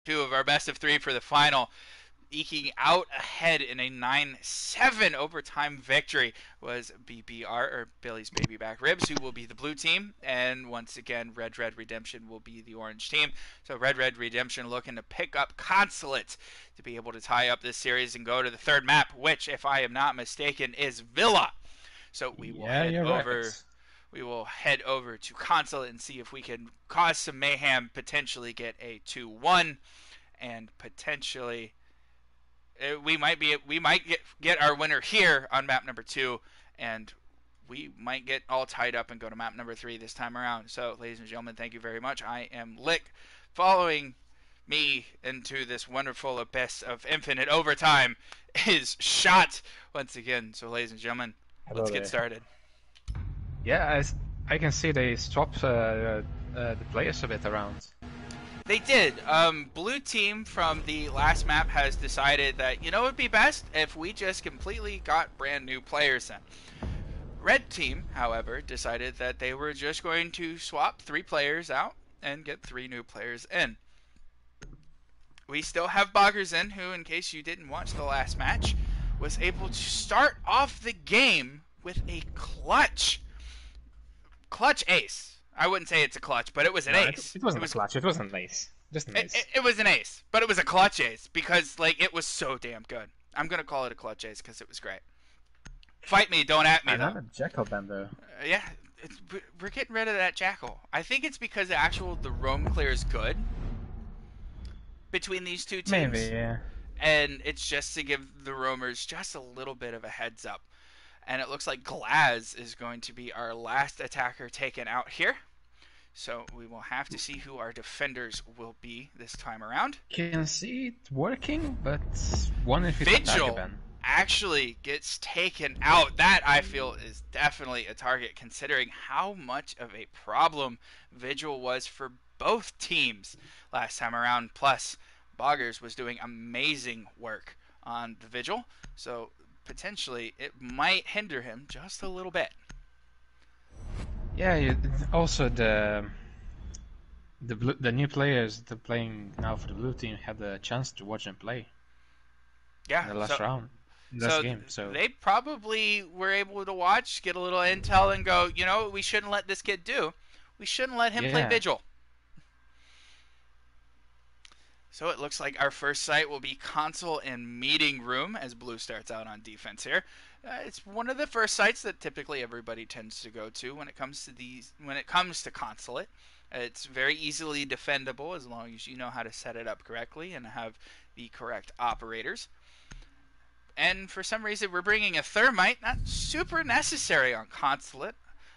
two of our best of three for the final. Eking out ahead in a 9-7 overtime victory was BBR, or Billy's Baby Back Ribs, who will be the blue team. And once again, Red Redemption will be the orange team. So Red Redemption looking to pick up Consulate to be able to tie up this series and go to the third map, which, if I am not mistaken, is Villa. So we will head over. Right. We will head over to Consulate and see if we can cause some mayhem, potentially get a 2-1, and potentially we might get our winner here on map number 2, and we might get all tied up and go to map number 3 this time around. So, ladies and gentlemen, thank you very much. I am Lick. Following me into this wonderful abyss of infinite overtime is Shot once again. So, ladies and gentlemen, let's get started. Yeah, I can see they swapped the players a bit around. They did. Blue team from the last map has decided that, it would be best if we just completely got brand new players in. Red team, however, decided that they were just going to swap 3 players out and get 3 new players in. We still have Boggers in, who, in case you didn't watch the last match, was able to start off the game with a clutch ace. I wouldn't say it's a clutch, but it was an ace. It wasn't a clutch. It wasn't an ace. Just an ace. It was an ace, but it was a clutch ace because, it was so damn good. I'm going to call it a clutch ace because it was great. Fight me, don't at me, though. Another Jackal Bender. Yeah, we're getting rid of that Jackal. I think it's because the roam clear is good between these two teams. Maybe, yeah. And it's just to give the roamers just a little bit of a heads up. And it looks like Glaz is going to be our last attacker taken out here. So we will have to see who our defenders will be this time around. Can see it working, but one if it's Vigil actually gets taken out. That, I feel, is definitely a target, considering how much of a problem Vigil was for both teams last time around. Plus, Boggers was doing amazing work on the Vigil, so potentially it might hinder him just a little bit. Yeah, also the new players that are playing now for the blue team had the chance to watch them play. Yeah, in the last round, last game. So they probably were able to watch, get a little intel, and go, we shouldn't let this kid do. We shouldn't let him play Vigil. So it looks like our first site will be console and meeting room as Blue starts out on defense here. It's one of the first sites that typically everybody tends to go to when it comes to consulate. It's very easily defendable as long as you know how to set it up correctly and have the correct operators. And for some reason we're bringing a thermite, not super necessary on consulate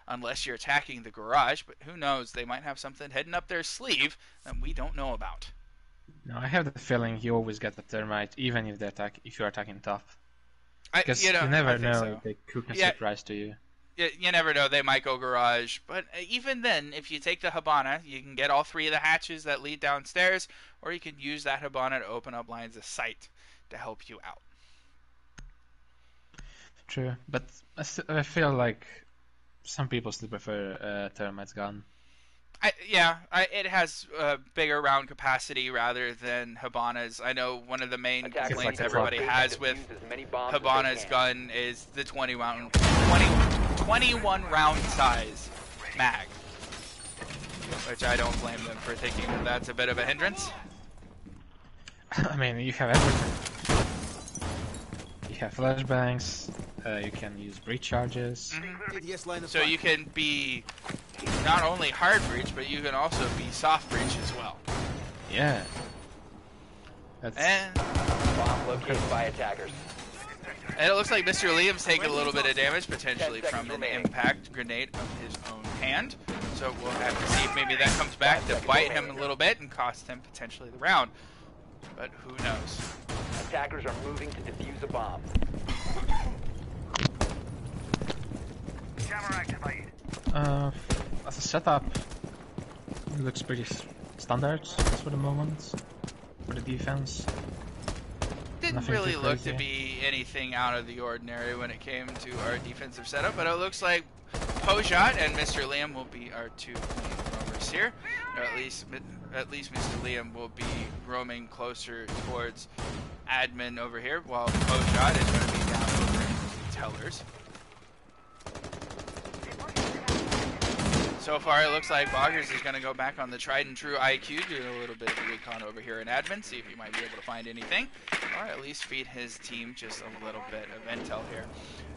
unless you're attacking the garage, but who knows, they might have something hidden up their sleeve that we don't know about. No, I have the feeling you always get the thermite, even if you're attacking top. Because you never know if they cook a surprise to you. You never know, they might go garage. But even then, if you take the Hibana, you can get all 3 of the hatches that lead downstairs, or you can use that Hibana to open up lines of sight to help you out. True, but I feel like some people still prefer Thermite's gun. It has a bigger round capacity rather than Hibana's. I know one of the main complaints everybody has with Hibana's gun is the 21 round size mag, which I don't blame them for thinking that's a bit of a hindrance. I mean, you have everything. You have flashbangs, you can use breach charges. Mm-hmm. So you can be not only hard breach, but you can also be soft breach as well. Yeah. And bomb located by attackers. And it looks like Mr. Liam's taking a little bit of damage, potentially from an impact grenade of his own hand. So we'll have to see if maybe that comes back to bite him a little bit and cost him potentially the round. But who knows? Attackers are moving to defuse a bomb. Camera activated. As a setup, it looks pretty standard for the moment for the defense. Didn't really look to be anything out of the ordinary when it came to our defensive setup, but it looks like Pojat and Mr. Liam will be our 2 main roamers here. At least Mr. Liam will be roaming closer towards admin over here, while Pojat is going to be down over in tellers. So far, it looks like Boggers is going to go back on the tried and true IQ, do a little bit of a recon over here in admin, see if he might be able to find anything, or at least feed his team just a little bit of intel here.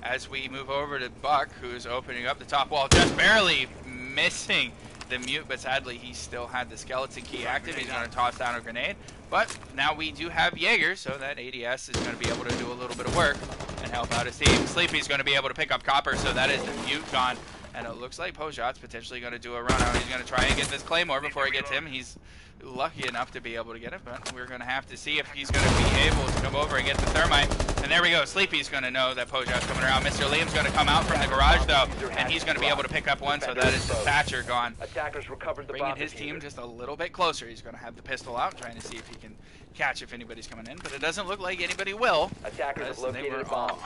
As we move over to Buck, who's opening up the top wall, just barely missing the mute, but sadly he still had the skeleton key active. He's going to toss down a grenade, but now we do have Jaeger, so that ADS is going to be able to do a little bit of work and help out his team. Sleepy's going to be able to pick up Copper, so that is the mute gone. And it looks like Pojat's potentially going to do a run out. He's going to try and get this Claymore before it gets him. He's lucky enough to be able to get it, but we're going to have to see if he's going to be able to come over and get the thermite. And there we go. Sleepy's going to know that Pojat's coming around. Mr. Liam's going to come out from the garage, though, and he's going to be able to pick up one, so that is the Thatcher gone. Attackers recovered the bringing his team just a little bit closer. He's going to have the pistol out, trying to see if he can catch if anybody's coming in, but it doesn't look like anybody will. Attackers have located a bomb.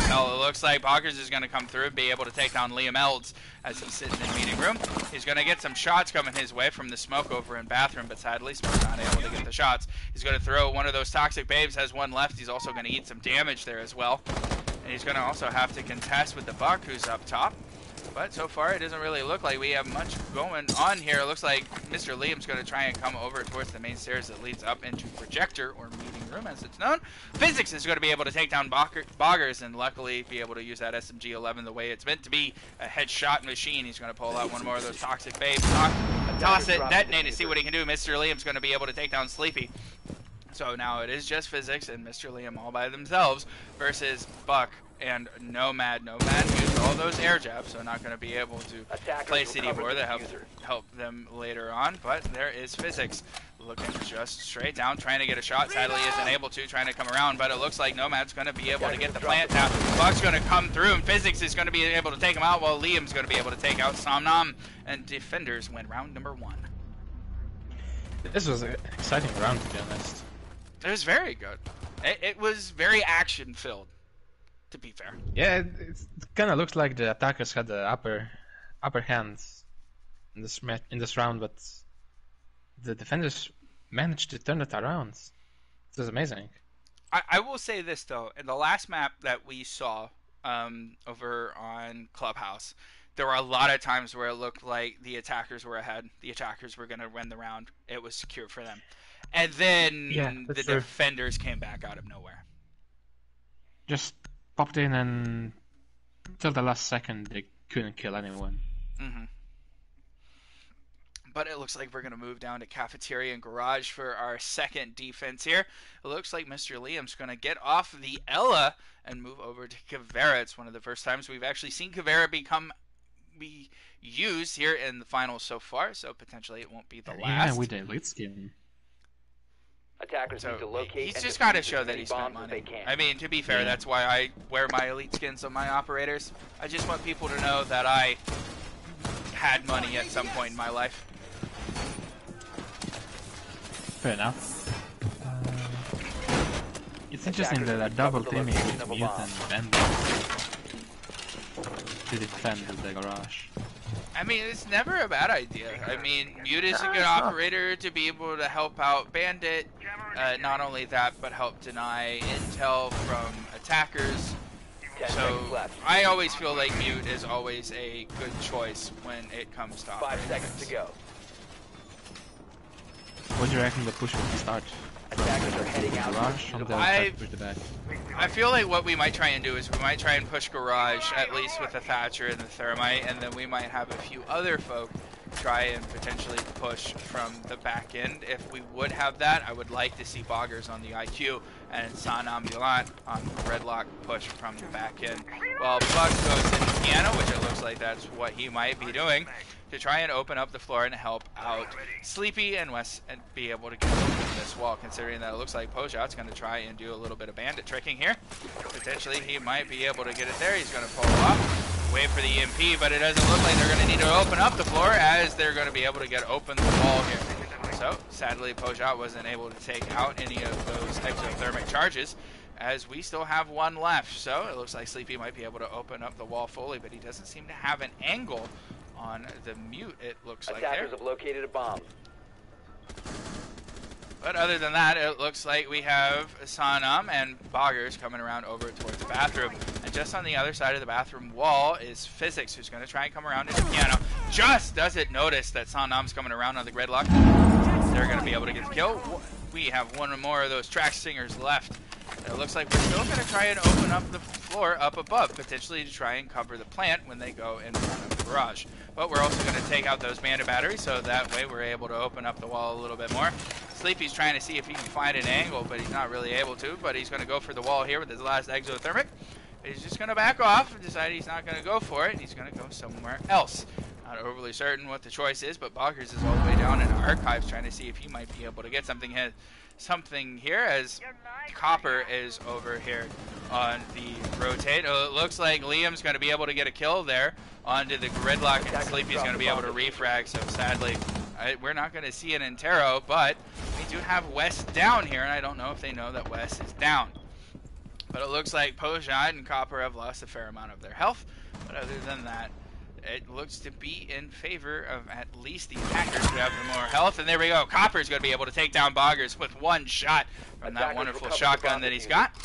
Well, it looks like Boggers is going to come through and be able to take down Liam Elds as he's sitting in the meeting room. He's going to get some shots coming his way from the smoke over in bathroom, but sadly Smoke's not able to get the shots. He's going to throw one of those toxic babes, has one left. He's also going to eat some damage there as well. And he's going to also have to contest with the Buck, who's up top. But so far, it doesn't really look like we have much going on here. It looks like Mr. Liam's going to try and come over towards the main stairs that leads up into Projector, or Meeting Room as it's known. Physics is going to be able to take down Boggers and luckily be able to use that SMG-11 the way it's meant to be, a headshot machine. He's going to pull out one more of those toxic babes, toss it, detonate to see what he can do. Mr. Liam's going to be able to take down Sleepy. So now it is just Physics and Mr. Liam all by themselves versus Buck and Nomad. Nomad used all those air jabs, so not going to be able to play CD4 that help them later on. But there is Physics looking just straight down, trying to get a shot. Sadly isn't able to, trying to come around, but it looks like Nomad's going to be able to get the plant down. Buck's going to come through, and Physics is going to be able to take him out, while Liam's going to be able to take out Somnam, and Defenders win round number 1. This was an exciting round, to be honest. It was very good. It was very action-filled, to be fair. Yeah, it kind of looks like the attackers had the upper hand in this round, but the defenders managed to turn it around. It was amazing. I will say this, though. In the last map that we saw over on Clubhouse, there were a lot of times where it looked like the attackers were ahead. The attackers were going to win the round. It was secure for them. And then the defenders came back out of nowhere. Just popped in, and till the last second they couldn't kill anyone. Mm-hmm. But it looks like we're going to move down to Cafeteria and Garage for our second defense here. It looks like Mr. Liam's going to get off the Ella and move over to Caveira. It's one of the first times we've actually seen Caveira be used here in the finals so far, so potentially it won't be the last. Yeah, we did late skin. Attackers need to locate. He's just got to show that he spent money. I mean, to be fair, that's why I wear my elite skins on my operators. I just want people to know that I had money at some point in my life. Fair enough. It's interesting that a double teaming with Mute and Bender to defend the garage. I mean, it's never a bad idea. I mean, Mute is a good operator to be able to help out Bandit. Not only that, but help deny intel from attackers. So I always feel like Mute is always a good choice when it comes to operators. 5 seconds to go. What do you reckon the push will start? Attackers are heading out. Garage on the back. I feel like what we might try and do is we might try and push Garage, at least with the Thatcher and the Thermite, and then we might have a few other folk try and potentially push from the back end. If we would have that, I would like to see Boggers on the IQ and San Ambulant on the Redlock push from the back end. Well, Buck goes into Piano, which it looks like that's what he might be doing, to try and open up the floor and help out Sleepy and Wes and be able to get over this wall, considering that it looks like Pojat's going to try and do a little bit of bandit tricking here. Potentially he might be able to get it there. He's going to pull off, wait for the EMP, but it doesn't look like they're going to need to open up the floor, as they're going to be able to get open the wall here. So sadly Pojat wasn't able to take out any of those exothermic charges, as we still have one left. So it looks like Sleepy might be able to open up the wall fully, but he doesn't seem to have an angle on the mute, it looks like there. Attackers have located a bomb. But other than that, it looks like we have Sanam and Boggers coming around over towards the bathroom. And just on the other side of the bathroom wall is Physics, who's going to try and come around into piano. Just doesn't notice that Sanam's coming around on the gridlock. They're going to be able to get the kill. We have one more of those track singers left. It looks like we're still going to try and open up the floor up above, potentially to try and cover the plant when they go in front of the garage. But we're also going to take out those bandit batteries, so that way we're able to open up the wall a little bit more. Sleepy's trying to see if he can find an angle, but he's not really able to. But he's going to go for the wall here with his last exothermic. He's just going to back off and decide he's not going to go for it. He's going to go somewhere else. Not overly certain what the choice is, but Boggers is all the way down in Archives trying to see if he might be able to get something here as Copper is over here on the rotate. It looks like Liam's going to be able to get a kill there onto the gridlock, and Sleepy's going to be able to refrag, so sadly we're not going to see an Intero, but we do have Wes down here, and I don't know if they know that Wes is down. But it looks like Pojad and Copper have lost a fair amount of their health, but other than that, it looks to be in favor of at least the attackers who have the more health. And there we go. Copper's going to be able to take down Boggers with one shot from that wonderful shotgun that he's got.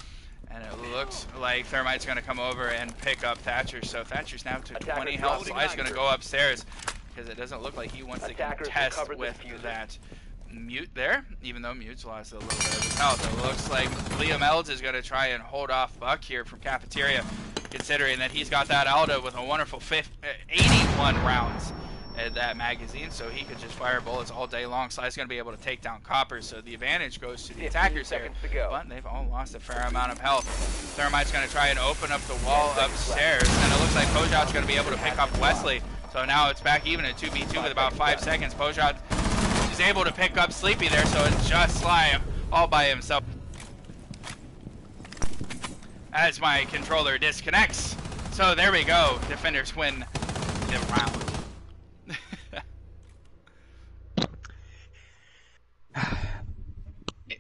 And it looks like Thermite's going to come over and pick up Thatcher. So Thatcher's now to 20 health. Sly's going to go upstairs because it doesn't look like he wants to contest with that Mute there, even though Mute's lost a little bit of his health. It looks like Liam Elds is going to try and hold off Buck here from Cafeteria, considering that he's got that Aldo with a wonderful 81 rounds in that magazine, so he could just fire bullets all day long. Sly's going to be able to take down Copper, so the advantage goes to the attackers here, but they've all lost a fair amount of health. Thermite's going to try and open up the wall upstairs, and it looks like Pojad's going to be able to pick up Wesley, so now it's back even at 2v2 with about 5 seconds. Pojad is able to pick up Sleepy there, so it's just Sly all by himself. As my controller disconnects. So there we go. Defenders win the round.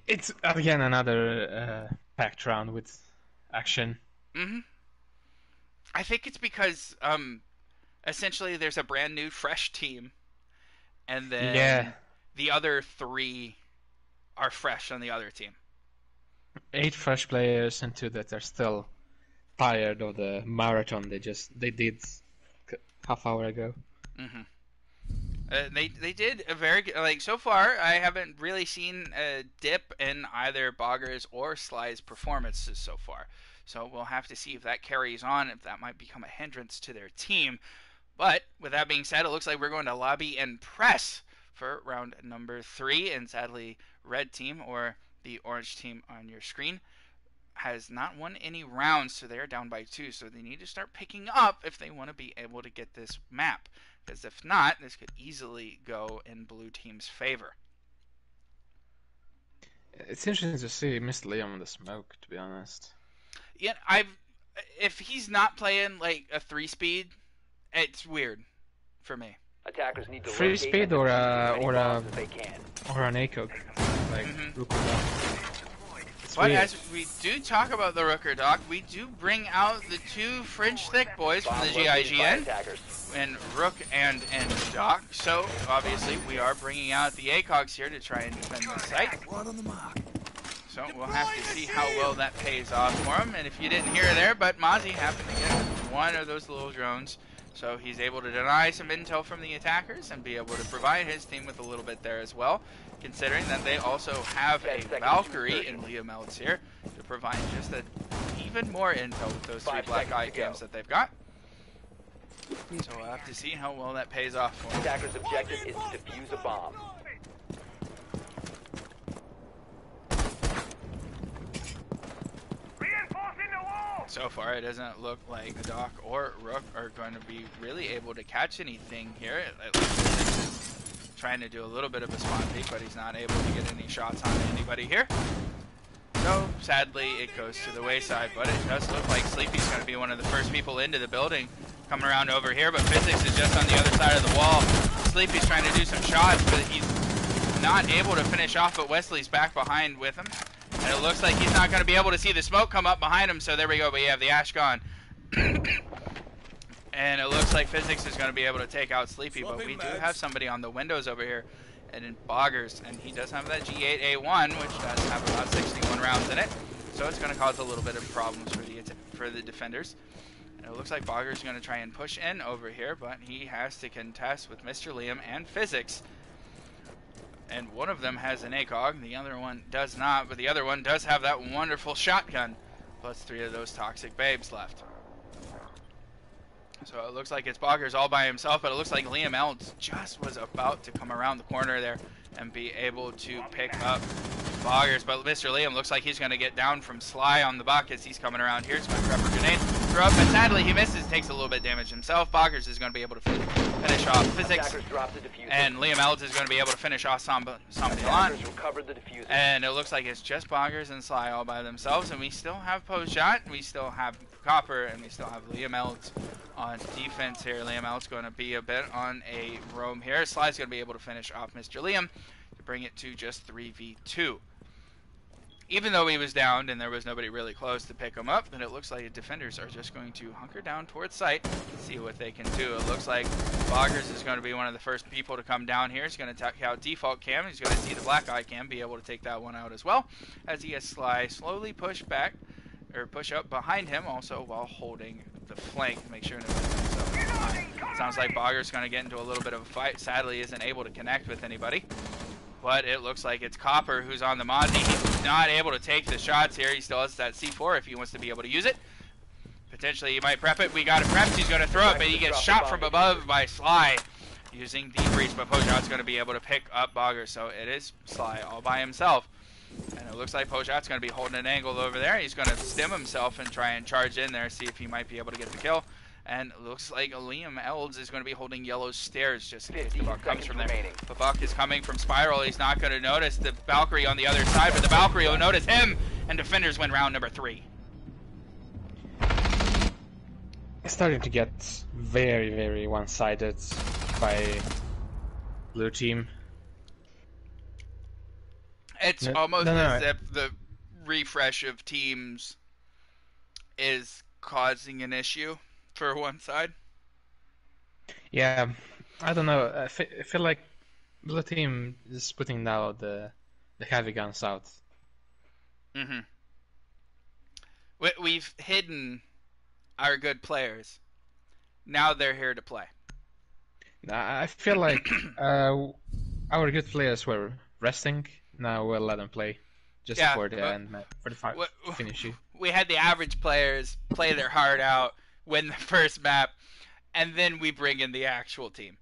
It's again another packed round with action. I think it's because essentially there's a brand new fresh team, and then the other 3 are fresh on the other team. 8 fresh players and 2 that are still tired of the marathon they did half hour ago. They did a very good, like, so far I haven't really seen a dip in either Boggers or Sly's performances so far. So we'll have to see if that carries on, if that might become a hindrance to their team. But with that being said, it looks like we're going to lobby and press for round number 3, and sadly red team, or the orange team on your screen, has not won any rounds, so they're down by 2, so they need to start picking up if they want to be able to get this map, because if not, this could easily go in blue team's favor. It's interesting to see Mr. Liam on the smoke, to be honest. Yeah, if he's not playing like a 3-speed, it's weird for me. Attackers need to 3-speed or an ACOG, like Mm-hmm. It's But weird. as we do talk about the Rooker Doc, we do bring out the 2 French thick boys from the GIGN, and Rook and Doc. So obviously we are bringing out the ACOGs here to try and defend the site. So we'll have to see how well that pays off for him. And if you didn't hear there, but Mozzie happened to get one of those little drones. So he's able to deny some intel from the attackers and be able to provide his team with a little bit there as well, considering that they also have a Valkyrie in Liam Elds here to provide just even more intel with those 3 black eye cams that they've got. So we'll have to see how well that pays off for them. Attacker's objective is to defuse a bomb. So far, it doesn't look like Doc or Rook are going to be really able to catch anything here. At least he's trying to do a little bit of a spawn peek, but he's not able to get any shots on anybody here. So, sadly, it goes to the wayside, but it does look like Sleepy's going to be one of the first people into the building, coming around over here, but Physics is just on the other side of the wall. Sleepy's trying to do some shots, but he's not able to finish off, but Wesley's back behind with him. And it looks like he's not going to be able to see the smoke come up behind him, so there we go, we have the Ash gone. And it looks like Physics is going to be able to take out Sleepy, but we do have somebody on the windows over here, and in Boggers, and he does have that G8A1, which does have about 61 rounds in it, so it's going to cause a little bit of problems for the defenders. And it looks like Boggers is going to try and push in over here, but he has to contest with Mr. Liam and Physics. And one of them has an ACOG, the other one does not, but the other one does have that wonderful shotgun, plus 3 of those toxic babes left. So it looks like it's Boggers all by himself, but it looks like Liam Elds just was about to come around the corner there and be able to pick up Boggers. But Mr. Liam looks like he's going to get down from Sly on the buck as he's coming around here. He's going to grab a grenade, throw up, but sadly he misses, takes a little bit of damage himself. Boggers is going to be able to finish off Physics, and Liam Elds is going to be able to finish off Sombilan. And it looks like it's just Boggers and Sly all by themselves, and we still have Post-Shot, we still have Copper, and we still have Liam Elds on defense here. Liam Elds going to be a bit on a roam here. Sly's going to be able to finish off Mr. Liam to bring it to just 3v2. Even though he was downed and there was nobody really close to pick him up, then it looks like the defenders are just going to hunker down towards site and see what they can do. It looks like Boggers is going to be one of the first people to come down here. He's going to take out default cam. He's going to see the black eye cam, be able to take that one out as well, as he has Sly slowly push back, or push up behind him, also while holding the flank, make sure nobody comes up behind. Sounds like Boggers going to get into a little bit of a fight. Sadly, isn't able to connect with anybody. But it looks like it's Copper who's on the Mozzie. He's not able to take the shots here. He still has that C4 if he wants to be able to use it. Potentially he might prep it. We got it prepped. He's going to throw it, but he gets shot from above by Sly using Deep-Breach, but Poshot's going to be able to pick up Boggers. So it is Sly all by himself. And it looks like Poshot's going to be holding an angle over there. He's going to stim himself and try and charge in there, see if he might be able to get the kill. And it looks like Liam Elds is going to be holding yellow stairs just in case the buck comes from there. The buck is coming from Spiral. He's not going to notice the Valkyrie on the other side, but the Valkyrie will notice him, and defenders win round number 3. It's starting to get very, very one-sided by blue team. It's almost as if the refresh of teams is causing an issue for one side. Yeah, I don't know. I feel like blue team is putting now the heavy guns out. Mm-hmm. We've hidden our good players. Now they're here to play. I feel like our good players were resting. Now we'll let them play just for the end, for the finish. We had the average players play their heart out, win the first map, and then we bring in the actual team.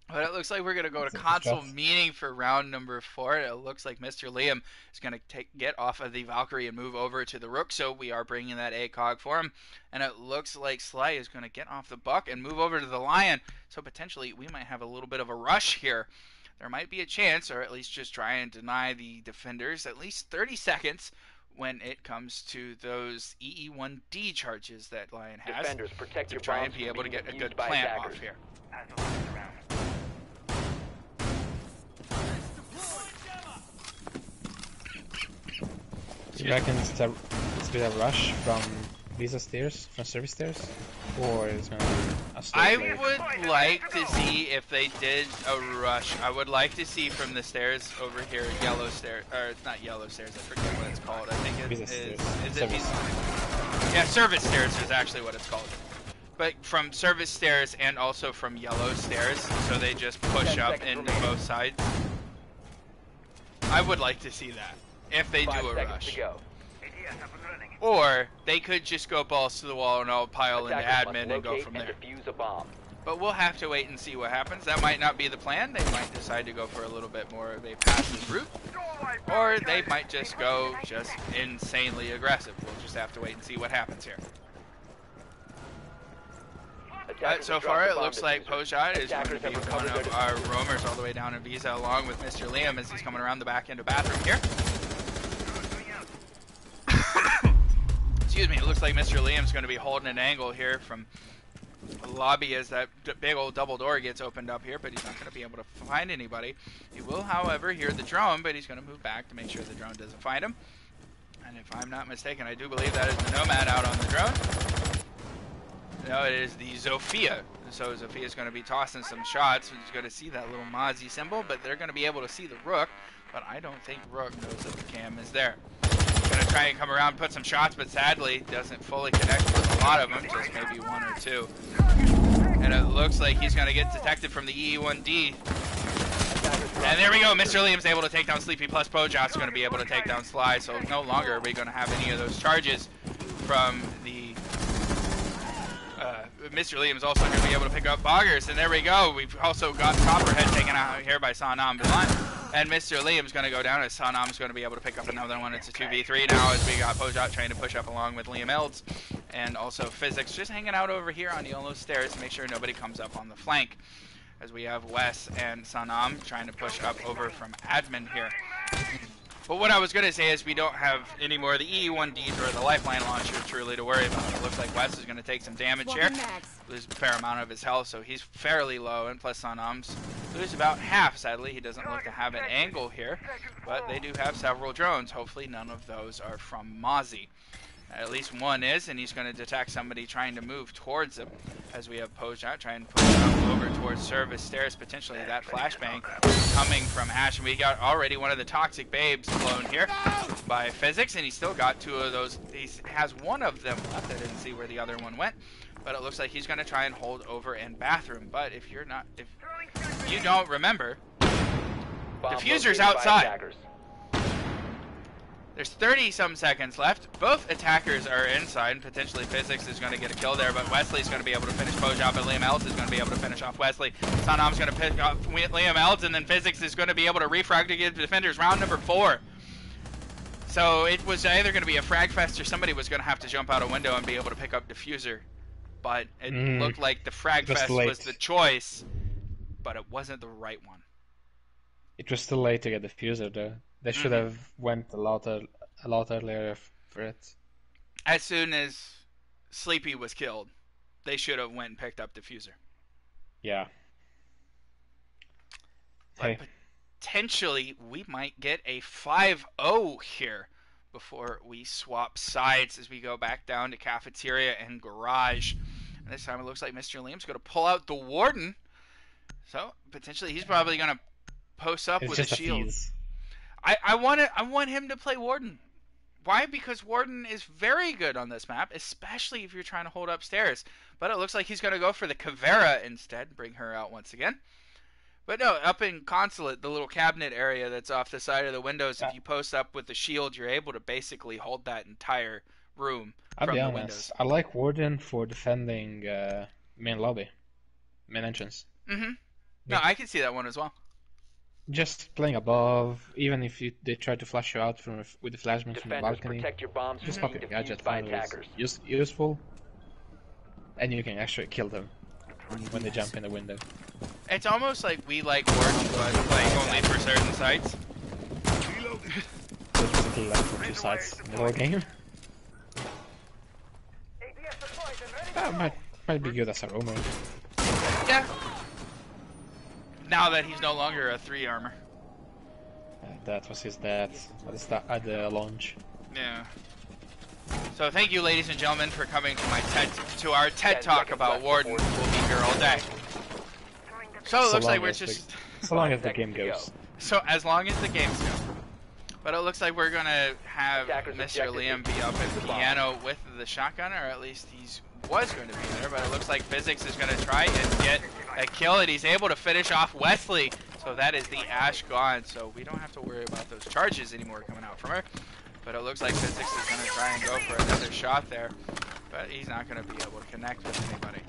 But it looks like we're going to go to console meeting for round number 4. It looks like Mr. Liam is going to get off of the Valkyrie and move over to the Rook, so we are bringing that ACOG for him. And it looks like Sly is going to get off the Buck and move over to the Lion, so potentially we might have a little bit of a rush here. There might be a chance, or at least just try and deny the defenders at least 30 seconds when it comes to those EE1D charges that Lion has to try and be able to get a good plant off here. Do you reckon it's a bit of a rush from Visa stairs, from service stairs? Or it's going to be a slow I play? would like to see if they did a rush. I would like to see from the stairs over here, yellow stairs, or it's not yellow stairs, I forget what it's called. I think it is it Visa? Yeah, service stairs is actually what it's called. But from service stairs and also from yellow stairs, so they just push up into both sides. I would like to see that, if they do a rush. Or they could just go balls to the wall and all pile into admin and go from there. But we'll have to wait and see what happens. That might not be the plan. They might decide to go for a little bit more of a passive route. Or they might just go just insanely aggressive. We'll just have to wait and see what happens here. So far, it looks like Poshot is going to be one of our roamers all the way down in Visa, along with Mr. Liam as he's coming around the back end of bathroom here. Excuse me, it looks like Mr. Liam's going to be holding an angle here from the lobby as that big old double door gets opened up here, but he's not going to be able to find anybody. He will, however, hear the drone, but he's going to move back to make sure the drone doesn't find him. And if I'm not mistaken, I do believe that is the Nomad out on the drone. No, it is the Zofia. So Zofia's going to be tossing some shots. We're just going to see that little Mozzie symbol, but they're going to be able to see the Rook. But I don't think Rook knows that the cam is there. Going to try and come around and put some shots, but sadly doesn't fully connect with a lot of them, just maybe one or two. And it looks like he's going to get detected from the EE1D. And there we go. Mr. Liam's able to take down Sleepy, plus Pojot's going to be able to take down Sly. So no longer are we going to have any of those charges from the... Mr. Liam's also going to be able to pick up Boggers. And there we go. We've also got Copperhead taken out here by Sanam Bilan. And Mr. Liam's going to go down as Sanam's going to be able to pick up another one. It's a 2v3 now as we got Pojot trying to push up along with Liam Elds. And also Physics just hanging out over here on Yolo's stairs to make sure nobody comes up on the flank. As we have Wes and Sanam trying to push up over from admin here. But what I was going to say is we don't have any more of the EE1Ds or the Lifeline launcher truly to worry about. It looks like Wes is going to take some damage here. Lose a fair amount of his health, so he's fairly low. And plus Sanam's lose about half, sadly. He doesn't look to have an angle here. But they do have several drones. Hopefully none of those are from Mozzie. At least one is, and he's going to detect somebody trying to move towards him. As we have Pojot trying to push up over towards service stairs, potentially that flashbang coming from Ash. And we got already one of the toxic babes blown here by Physics, and he still got two of those. He has one of them left. I didn't see where the other one went, but it looks like he's going to try and hold over in bathroom. But if you don't remember, diffuser's outside. There's 30-some seconds left. Both attackers are inside, and potentially Physics is going to get a kill there, but Wesley's going to be able to finish Pojot, but Liam Elds is going to be able to finish off Wesley. Sanam's going to pick off Liam Elds, and then Physics is going to be able to refrag to give the defenders round number 4. So it was either going to be a frag fest or somebody was going to have to jump out a window and be able to pick up Diffuser. But it looked like the frag fest was the choice, but it wasn't the right one. It was too late to get Diffuser though. They should have went a lot earlier for it. As soon as Sleepy was killed, they should have went and picked up Diffuser. Yeah. But potentially, we might get a 5-0 here before we swap sides as we go back down to Cafeteria and Garage. And this time it looks like Mr. Liam's going to pull out the Warden. So, potentially, he's probably going to post up with a shield. I want him to play Warden. Why? Because Warden is very good on this map, especially if you're trying to hold upstairs. But it looks like he's going to go for the Kavera instead, bring her out once again. But no, up in Consulate, the little cabinet area that's off the side of the windows, if you post up with the shield, you're able to basically hold that entire room from the windows. I like Warden for defending main lobby, main entrance. Mm-hmm. No, I can see that one as well. Just playing above, even if they try to flash you out with the flashbangs from the balcony, protect your bombs just from pop your being gadget. defused by attackers. Useful, and you can actually kill them when they jump in the window. It's almost like we like Warden, but playing only for certain sites. There's basically like for 2 sides in the whole game. That might be good as a roamer. Yeah. Now that he's no longer a 3 armor. That was his dad at the launch. Yeah. So thank you, ladies and gentlemen, for coming to our TED Talk about Warden. We'll be here all day. So it looks like we're just... So long as the game goes. So as long as the games go. But it looks like we're going to have Mr. Liam be up at the piano with the shotgun, or at least he's was going to be there, but it looks like Physics is going to try and get a kill, and he's able to finish off Wesley. So that is the Ash gone, so we don't have to worry about those charges anymore coming out from her. But it looks like Physics is going to try and go for another shot there, but he's not going to be able to connect with anybody.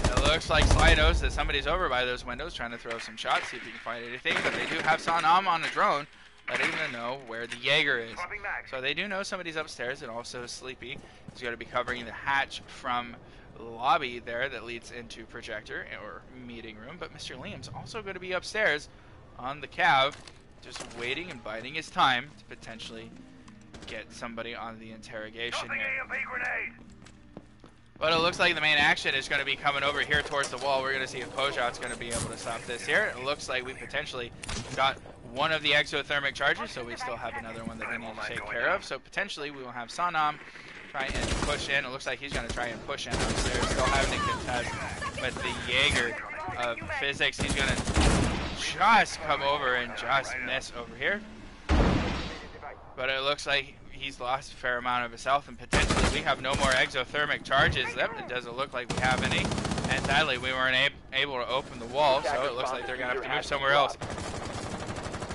It looks like Sly knows that somebody's over by those windows trying to throw some shots, see if he can find anything, but they do have Sanam on a drone, letting them know where the Jaeger is. So they do know somebody's upstairs, and also Sleepy is going to be covering the hatch from the lobby there that leads into projector or meeting room. But Mr. Liam's also going to be upstairs on the cav, just waiting and biding his time to potentially get somebody on the interrogation here. But it looks like the main action is going to be coming over here towards the wall. We're going to see if Pojot's going to be able to stop this here. It looks like we potentially got one of the exothermic charges, so we still have another one that we need to take care of. So potentially we will have Sanam try and push in. It looks like he's going to try and push in upstairs. Still having to contest with the Jaeger of Physics. He's going to just come over and just miss over here. But it looks like he's lost a fair amount of his health, and potentially we have no more exothermic charges. It doesn't look like we have any. And sadly, we weren't able to open the wall, so it looks like they're going to have to move somewhere else.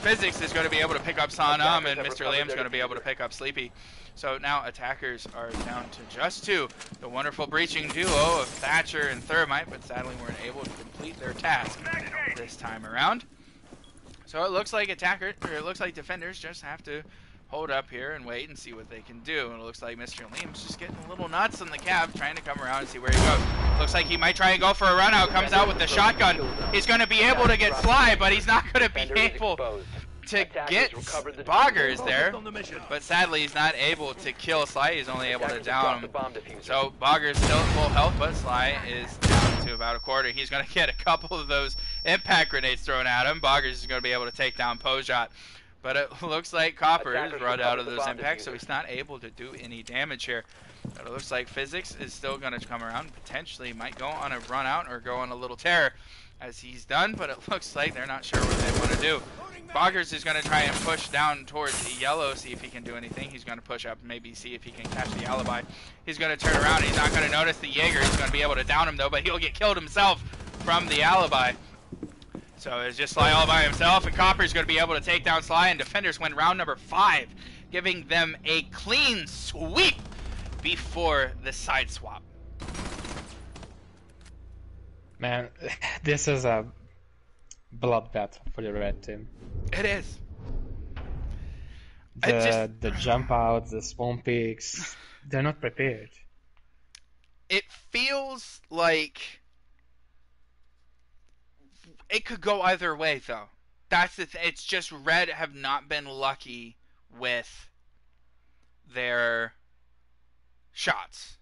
Physics is going to be able to pick up Sanam, and Mr. Liam's going to be able to pick up Sleepy. So now attackers are down to just two. The wonderful breaching duo of Thatcher and Thermite, but sadly weren't able to complete their task this time around. So it looks like defenders just have to hold up here and wait and see what they can do. And it looks like Mr. Liam's just getting a little nuts on the cab, trying to come around and see where he goes. Looks like he might try and go for a run out, comes out with the shotgun. He's going to be able to get Sly, but he's not going to be able to get Boggers there. But sadly, he's not able to kill Sly. He's only able to down him. So Boggers still at full health, but Sly is down to about a quarter. He's going to get a couple of those impact grenades thrown at him. Boggers is going to be able to take down Pojot. But it looks like Copper is run out of those impacts, so he's not able to do any damage here. But it looks like Physics is still going to come around. Potentially might go on a run out or go on a little terror as he's done, but it looks like they're not sure what they want to do. Boggers is going to try and push down towards the yellow, see if he can do anything. He's going to push up, maybe see if he can catch the alibi. He's going to turn around. He's not going to notice the Jaeger. He's going to be able to down him, though, but he'll get killed himself from the alibi. So it's just Sly all by himself, and Copper's going to be able to take down Sly, and defenders win round number 5, giving them a clean sweep before the side swap. Man, this is a bloodbath for the red team. It is. The jump outs, the spawn peaks, they're not prepared. It feels like it could go either way, though. That's the thing. It's just Red have not been lucky with their shots.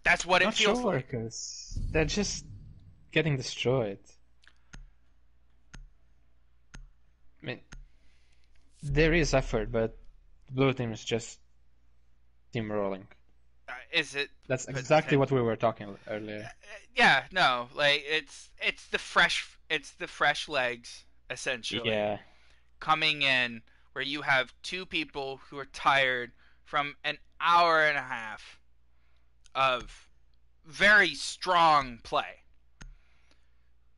That's what it feels like. Because they're just getting destroyed. I mean, there is effort, but the blue team is just team rolling. Is it? That's exactly what we were talking earlier. Yeah, no, like it's the fresh legs essentially. Yeah. Coming in where you have two people who are tired from an hour and a half of very strong play,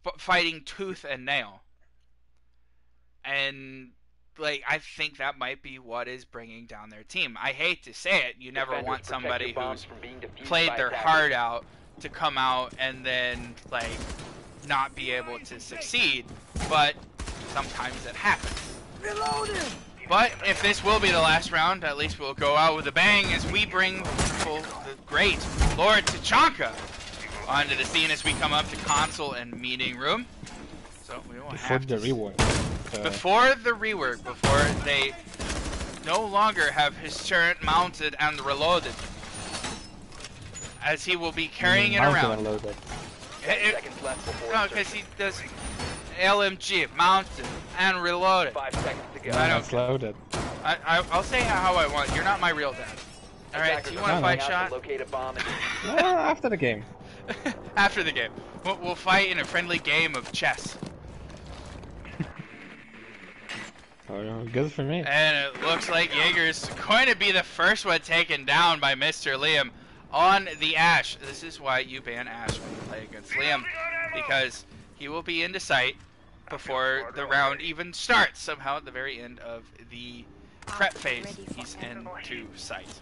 but fighting tooth and nail. And like, I think that might be what is bringing down their team. I hate to say it, you never want somebody who's played their heart out to come out and then like not be able to succeed, but sometimes it happens. But if this will be the last round, at least we'll go out with a bang as we bring the great Lord Tachanka onto the scene as we come up to console and meeting room. So we will have the rework. Before the rework, before they no longer have his turret mounted and reloaded, as he will be carrying it around. Seconds left before No, because he does LMG, mounted and reloaded. 5 seconds to go. I don't. It's loaded. I'll say how I want. You're not my real dad. All right, do you want to fight shot? Locate a bomb After the game. After the game, we'll fight in a friendly game of chess. Oh, good for me. And it looks like Jaeger's going to be the first one taken down by Mr. Liam on the Ashe. This is why you ban Ashe when you play against Liam, because he will be into sight before the round even starts. Somehow at the very end of the prep phase, he's into sight.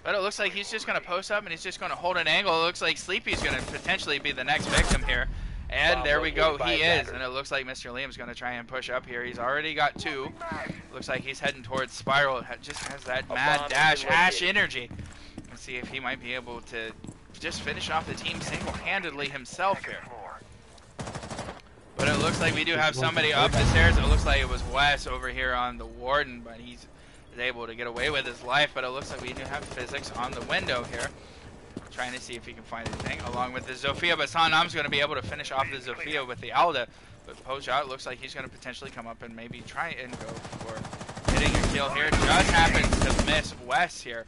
But it looks like he's just going to post up and he's just going to hold an angle. It looks like Sleepy's going to potentially be the next victim here. And there we go, he is. And it looks like Mr. Liam's going to try and push up here. He's already got 2. Looks like he's heading towards Spiral. It just has that mad dash Ashe energy. Let's see if he might be able to just finish off the team single-handedly himself here. But it looks like we do have somebody up the stairs. It looks like it was Wes over here on the Warden, but he's able to get away with his life. But it looks like we do have Physics on the window here, trying to see if he can find anything, along with the Zofia. But Sanam's going to be able to finish off the Zofia with the Alda. But Pojat looks like he's going to potentially come up and maybe try and go for hitting a kill here. Just happens to miss Wes here,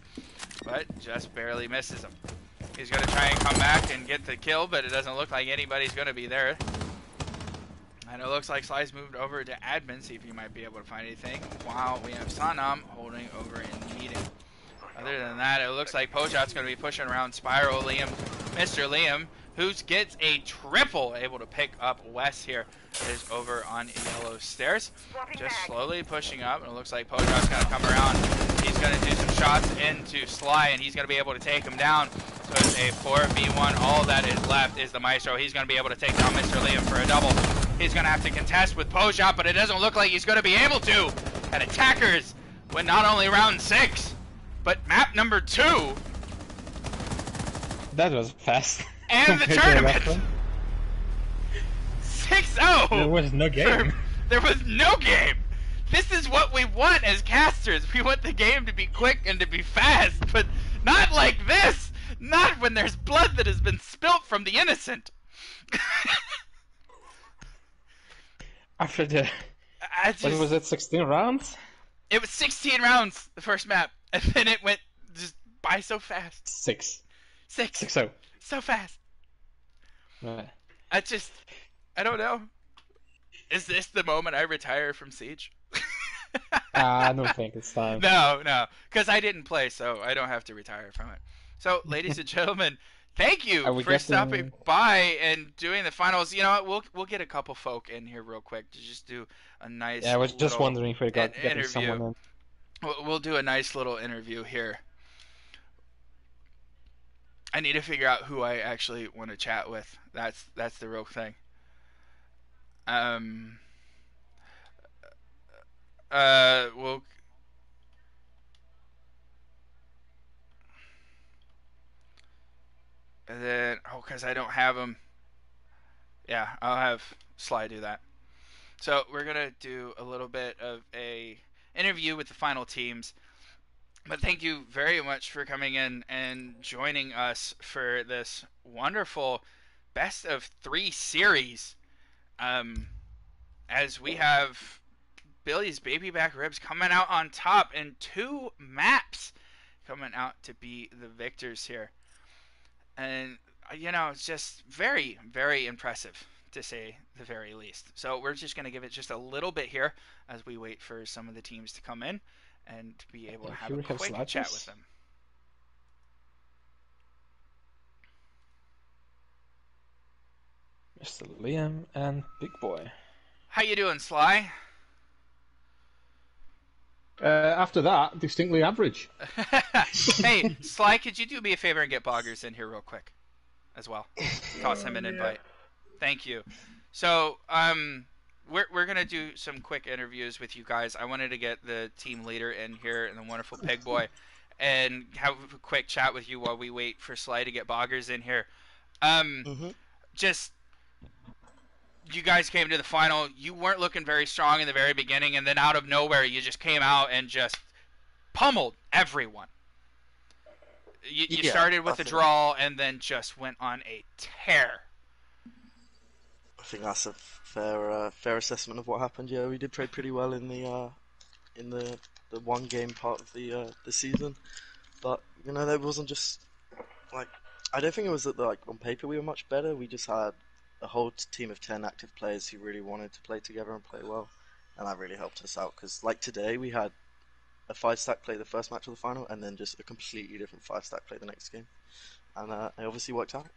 but just barely misses him. He's going to try and come back and get the kill, but it doesn't look like anybody's going to be there. And it looks like Sly's moved over to admin, see if he might be able to find anything, while we have Sanam holding over in meeting. Other than that, it looks like Pojat's going to be pushing around Spiral. Liam, Mr. Liam, who gets a triple, able to pick up Wes here, is over on Yellow Stairs. Just slowly pushing up, and it looks like Pojat's going to come around. He's going to do some shots into Sly, and he's going to be able to take him down. So it's a 4v1. All that is left is the Maestro. He's going to be able to take down Mr. Liam for a double. He's going to have to contest with Pojat, but it doesn't look like he's going to be able to. And Attackers win not only round 6, but map number 2. That was fast. And the tournament. 6-0. There was no game. There was no game. This is what we want as casters. We want the game to be quick and to be fast, but not like this. Not when there's blood that has been spilt from the innocent. After the... what was it, 16 rounds? It was 16 rounds, the first map, and then it went just by so fast. 6. 6-0. So fast. Right. I don't know. Is this the moment I retire from Siege? I don't think it's time. No, because I didn't play, so I don't have to retire from it. So, ladies and gentlemen, thank you for stopping by and doing the finals. You know what? We'll get a couple folk in here real quick to just do a nice. Yeah, I was just wondering if we got getting interview. someone in. We'll do a nice little interview here. I need to figure out who I actually want to chat with. That's the real thing. We'll. And then, because I don't have them. Yeah, I'll have Sly do that. So we're gonna do a little bit of a interview with the final teams. But thank you very much for coming in and joining us for this wonderful best of 3 series. As we have Billy's Baby Back Ribs coming out on top and 2 maps coming out to be the victors here. And, you know, it's just very, very impressive, to say the very least. So we're just going to give it just a little bit here as we wait for some of the teams to come in and to be able to have a quick chat with them. Mr. Liam and Big Boy. How you doing, Sly? After that, distinctly average. Hey, Sly, could you do me a favor and get Boggers in here real quick as well? Toss him an invite. Thank you. So, we're going to do some quick interviews with you guys. I wanted to get the team leader in here and the wonderful Pig Boy and have a quick chat with you while we wait for Sly to get Boggers in here. Just... You guys came to the final. You weren't looking very strong in the very beginning, and then out of nowhere, you just came out and just pummeled everyone. You started with a draw, and then just went on a tear. I think that's a fair assessment of what happened. Yeah, we did play pretty well in the one game part of the season, but you know, that wasn't just like, I don't think it was that like on paper we were much better. We just had a whole team of 10 active players who really wanted to play together and play well, and that really helped us out, because like today we had a 5-stack play the first match of the final and then just a completely different 5-stack play the next game, and it obviously worked out.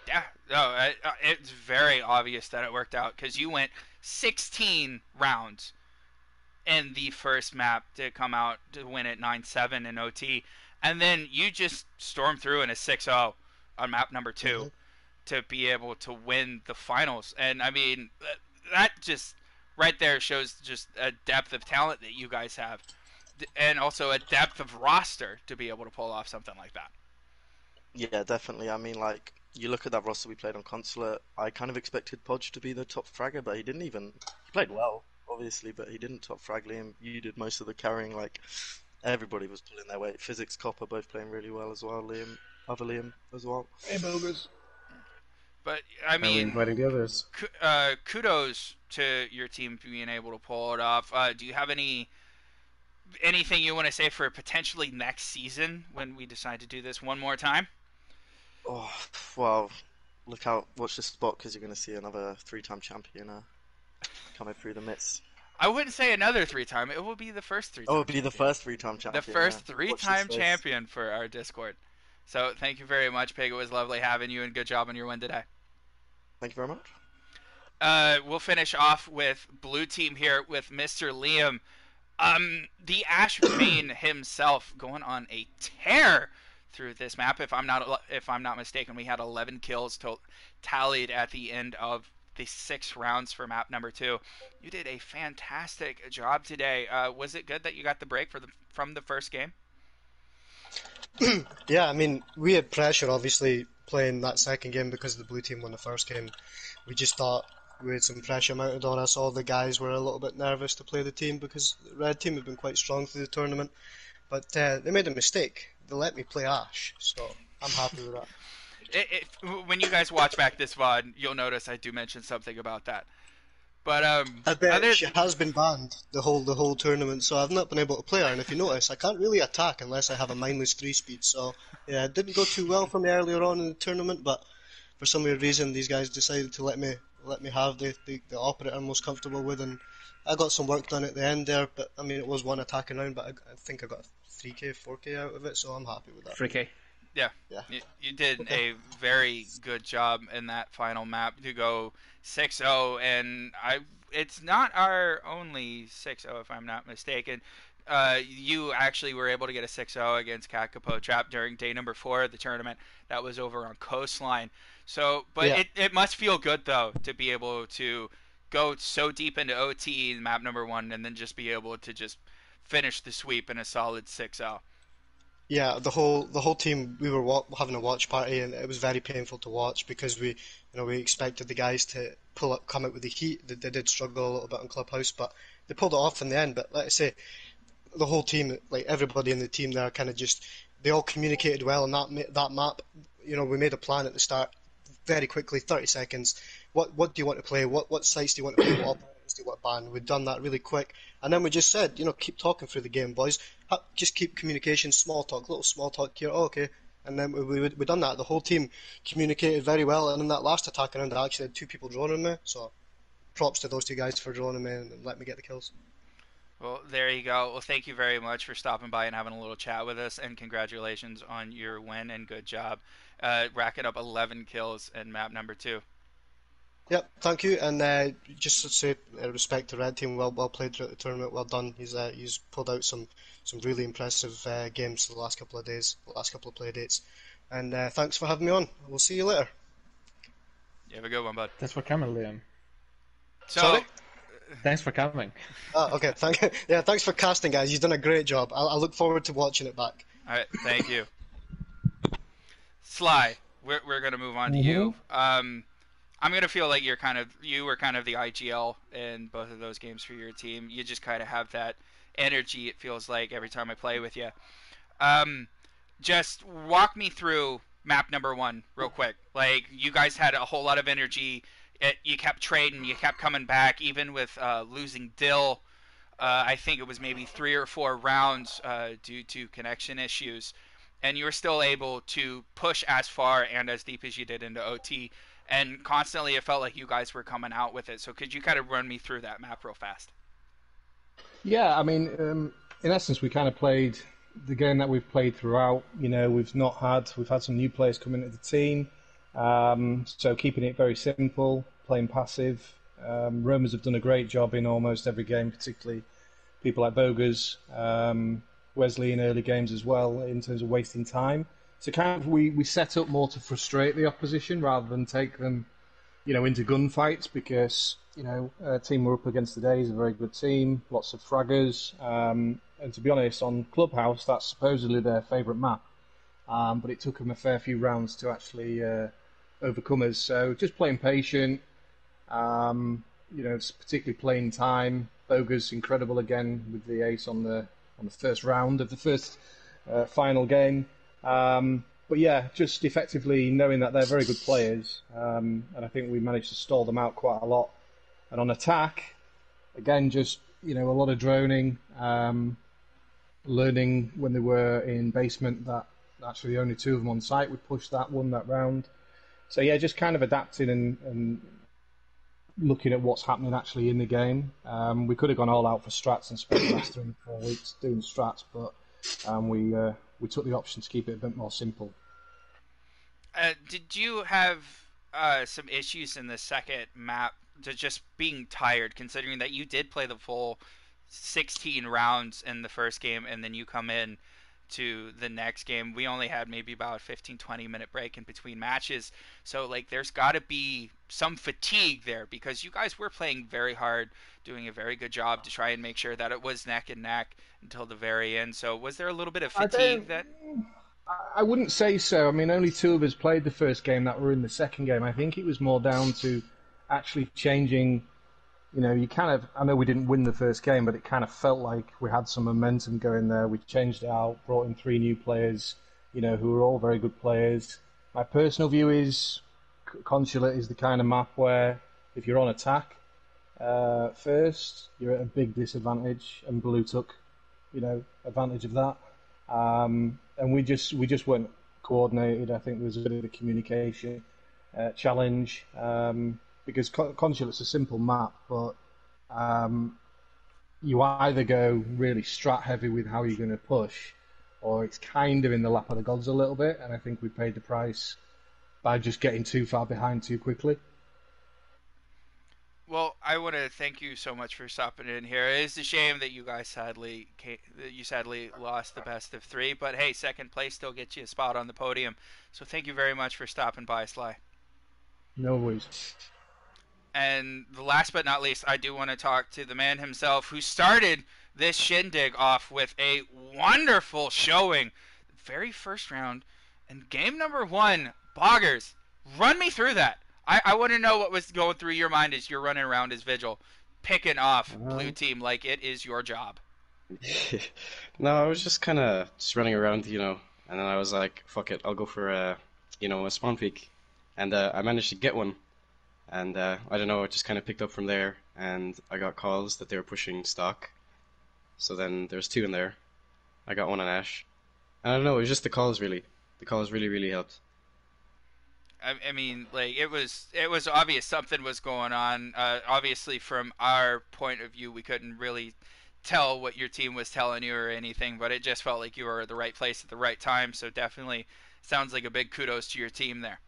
Yeah, no, it's very obvious that it worked out, because you went 16 rounds in the first map to come out to win it 9-7 in OT, and then you just stormed through in a 6-0 on map number 2. To be able to win the finals. And I mean, that just right there shows just a depth of talent that you guys have, and also a depth of roster to be able to pull off something like that. Yeah, definitely. I mean, like, you look at that roster we played on Consulate, I kind of expected Podge to be the top fragger, but he didn't even. He played well, obviously, but he didn't top frag Liam. You did most of the carrying. Like, everybody was pulling their weight. Physics, Copper both playing really well as well. Liam as well. Hey, Bogus. But I Are we mean, inviting the others? kudos to your team for being able to pull it off. Do you have anything you want to say for potentially next season when we decide to do this one more time? Oh, well, look out, watch this spot because you're going to see another three-time champion coming through the midst. I wouldn't say another three-time. It will be the first three-time. Oh, it'll be the first three-time champion. The first yeah. three-time Watch this space. champion for our Discord. So thank you very much, Pig. It was lovely having you, and good job on your win today. Thank you very much. We'll finish off with blue team here with Mr. Liam. The Ash Main himself going on a tear through this map. If I'm not mistaken, we had 11 kills tallied at the end of the 6 rounds for map number 2. You did a fantastic job today. Was it good that you got the break from the first game? Yeah, I mean, we had pressure obviously playing that second game because the blue team won the first game. We just thought we had some pressure mounted on us. All the guys were a little bit nervous to play the team because the red team had been quite strong through the tournament. But they made a mistake. They let me play Ash, so I'm happy with that. When you guys watch back this VOD, you'll notice I do mention something about that. But I bet she has been banned the whole tournament, so I've not been able to play her. And if you notice, I can't really attack unless I have a mindless 3-speed. So yeah, it didn't go too well for me earlier on in the tournament, but for some weird reason, these guys decided to let me have the operator I'm most comfortable with, and I got some work done at the end there. But I mean, it was one attacking round, but I think I got 3k, 4k out of it, so I'm happy with that. 3K. Yeah. Yeah. You did a very good job in that final map to go 6-0, and it's not our only 6-0 if I'm not mistaken. You actually were able to get a 6-0 against Kakapo Trap during day number 4 of the tournament. That was over on Coastline. So, but Yeah. it must feel good though to be able to go so deep into OT in map number 1 and then just be able to just finish the sweep in a solid 6-0. Yeah, the whole team, we were having a watch party, and it was very painful to watch because we expected the guys to come out with the heat. They did struggle a little bit on Clubhouse, but they pulled it off in the end. But like I say, the whole team, like everybody in the team there, kind of they all communicated well on that map. You know, we made a plan at the start, very quickly, 30 seconds. What do you want to play? What sites do you want to play? What operators do you want to ban? We'd done that really quick, and then we just said, keep talking through the game, boys. Just keep communication, small talk, little small talk here. Oh, okay. And then we done that. The whole team communicated very well, and in that last attack round, I actually had 2 people droning me. So, props to those 2 guys for droning me and let me get the kills. Well, there you go. Well, thank you very much for stopping by and having a little chat with us, and congratulations on your win and good job. Racking up 11 kills in map number 2. Yep, thank you, and just to say respect to Red Team, well played throughout the tournament, well done. He's pulled out some really impressive games the last couple of days, the last couple of play dates, and thanks for having me on. We'll see you later. You have a good one, bud. Thanks for coming, Liam. So, Sorry? Thanks for coming. Okay, thanks for casting, guys. You've done a great job. I look forward to watching it back. all right, thank you. Sly, we're gonna move on to you. I'm gonna feel like you were kind of the IGL in both of those games for your team. You just kind of have that energy. It feels like every time I play with you. Just walk me through map number 1 real quick. Like, you guys had a whole lot of energy. You kept trading. You kept coming back, even with losing Dill. I think it was maybe 3 or 4 rounds due to connection issues, and you were still able to push as far and as deep as you did into OT. And constantly, it felt like you guys were coming out with it. So could you kind of run me through that map real fast? Yeah, I mean, in essence, we kind of played the game that we've played throughout. We've had some new players come into the team, so keeping it very simple, playing passive. Romans have done a great job in almost every game, particularly people like Bogus, Wesley in early games as well, in terms of wasting time. So kind of we set up more to frustrate the opposition rather than take them, into gunfights, because team we're up against today is a very good team, lots of fraggers, and to be honest, on Clubhouse that's supposedly their favourite map, but it took them a fair few rounds to actually overcome us. So just playing patient, particularly playing time. Bogus incredible again with the ace on the first round of the first final game. But but yeah, just effectively knowing that they're very good players, and I think we managed to stall them out quite a lot. And on attack, again, just a lot of droning, learning when they were in basement that actually only two of them on site. We pushed that, won that round. So yeah, just kind of adapting and looking at what's happening actually in the game. We could have gone all out for strats and spent the last 3 or 4 weeks doing strats, but we took the option to keep it a bit more simple. Did you have some issues in the second map to just being tired, considering that you did play the full 16 rounds in the first game, and then you come in to the next game? We only had maybe about a 15-20 minute break in between matches, so like there's got to be some fatigue there, because you guys were playing very hard, doing a very good job to try and make sure that it was neck and neck until the very end. So was there a little bit of fatigue that... I wouldn't say so. I mean, only two of us played the first game that were in the second game. I think it was more down to actually changing. You kind of, I know we didn't win the first game, but it kind of felt like we had some momentum going there. We changed it out, brought in 3 new players, who were all very good players. My personal view is Consulate is the kind of map where if you're on attack first, you're at a big disadvantage, and Blue took, advantage of that. And we just weren't coordinated. I think there was a bit of a communication challenge. Because Consulate's a simple map, but you either go really strat heavy with how you're going to push, or it's kind of in the lap of the gods a little bit, and I think we paid the price by just getting too far behind too quickly. Well, I want to thank you so much for stopping in here. It is a shame that you guys sadly lost the best of 3, but hey, second place still gets you a spot on the podium. So thank you very much for stopping by, Sly. No worries. And the last but not least, I do want to talk to the man himself who started this shindig off with a wonderful showing. Very first round. And game number 1, Boggers, run me through that. I want to know what was going through your mind as you're running around as Vigil, picking off Blue Team like it is your job. No, I was just kind of just running around, and then I was like, fuck it, I'll go for a spawn peek. And I managed to get one. And I don't know, it just kind of picked up from there, and I got calls that they were pushing stock. So then there's 2 in there. I got one on Ash. And I don't know, it was just the calls really. The calls really, really helped. I mean, like, it was obvious something was going on. Obviously, from our point of view, we couldn't really tell what your team was telling you or anything, but it just felt like you were at the right place at the right time. So definitely sounds like a big kudos to your team there.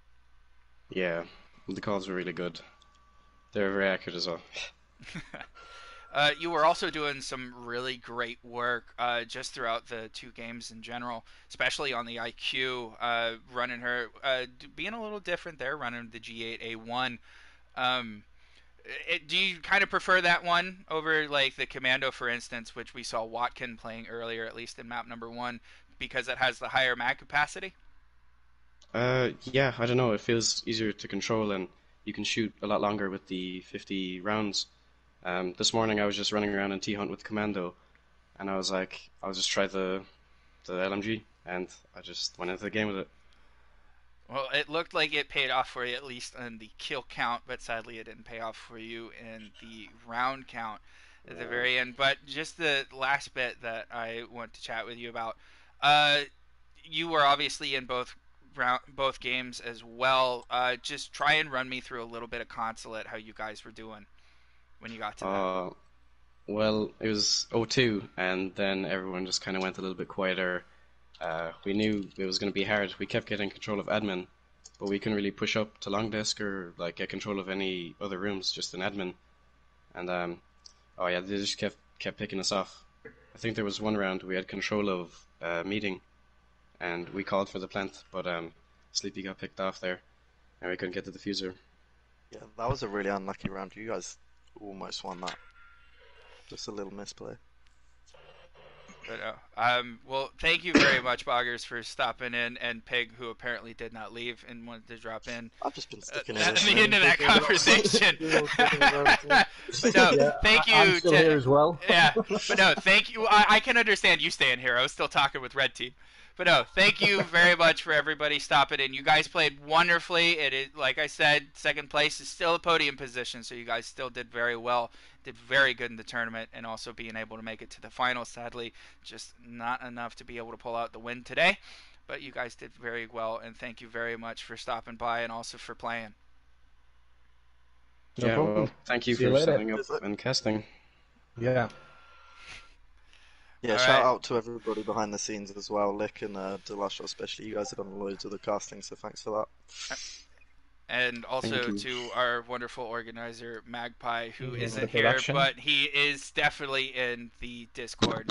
Yeah, the calls were really good. They were very accurate as well. You were also doing some really great work just throughout the 2 games in general, especially on the IQ, running her, being a little different there, running the G8A1. Do you kind of prefer that one over like the Commando, for instance, which we saw Watkin playing earlier, at least in map number 1, because it has the higher mag capacity? Yeah, I don't know, it feels easier to control, and you can shoot a lot longer with the 50 rounds. This morning I was just running around in T-Hunt with Commando, and I was like, I'll just try the LMG, and I just went into the game with it. Well, it looked like it paid off for you, at least in the kill count, but sadly it didn't pay off for you in the round count at the very end. But just the last bit that I want to chat with you about, you were obviously in both games as well. Just try and run me through a little bit of Consulate, how you guys were doing when you got to that. Well, it was 0-2, and then everyone just kind of went a little bit quieter. We knew it was going to be hard. We kept getting control of admin, but we couldn't really push up to long desk or like get control of any other rooms, just an admin. And they just kept picking us off. I think there was one round we had control of meeting, and we called for the plant, but Sleepy got picked off there, and we couldn't get the diffuser. Yeah, that was a really unlucky round. You guys almost won that. Just a little misplay. But well, thank you very much, Boggers, for stopping in, and Pig, who apparently did not leave and wanted to drop in. I've just been sticking at the end of that conversation. But no, Yeah, thank you. I'm still here as well. Yeah, but no, thank you. I can understand you staying here. I was still talking with Red Team. But no, thank you very much for everybody stopping in. You guys played wonderfully. It is, like I said, second place is still a podium position, so you guys still did very well. Did very good in the tournament, and also being able to make it to the final. Sadly, just not enough to be able to pull out the win today. But you guys did very well, and thank you very much for stopping by and also for playing. No Yeah, problem. well, thank you See you for later. setting up and casting. Yeah. Yeah, All shout right. out to everybody behind the scenes as well, Lick and Delasho especially. You guys have done loads of the casting, so thanks for that. And also Thank to our wonderful organizer, Magpie, who Yeah, isn't the here, production. but he is definitely in the Discord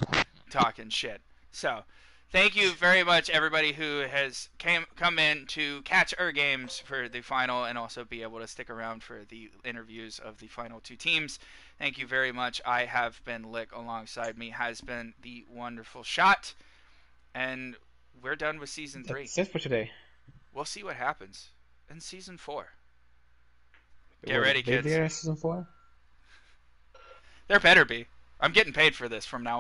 talking shit. So, thank you very much, everybody who has come in to catch our games for the final and also be able to stick around for the interviews of the final two teams. Thank you very much. I have been Lick. Alongside me has been the wonderful Shot. And we're done with Season 3. That's it for today. We'll see what happens in Season 4. It Get was ready, Big kids. Deer season 4. There better be. I'm getting paid for this from now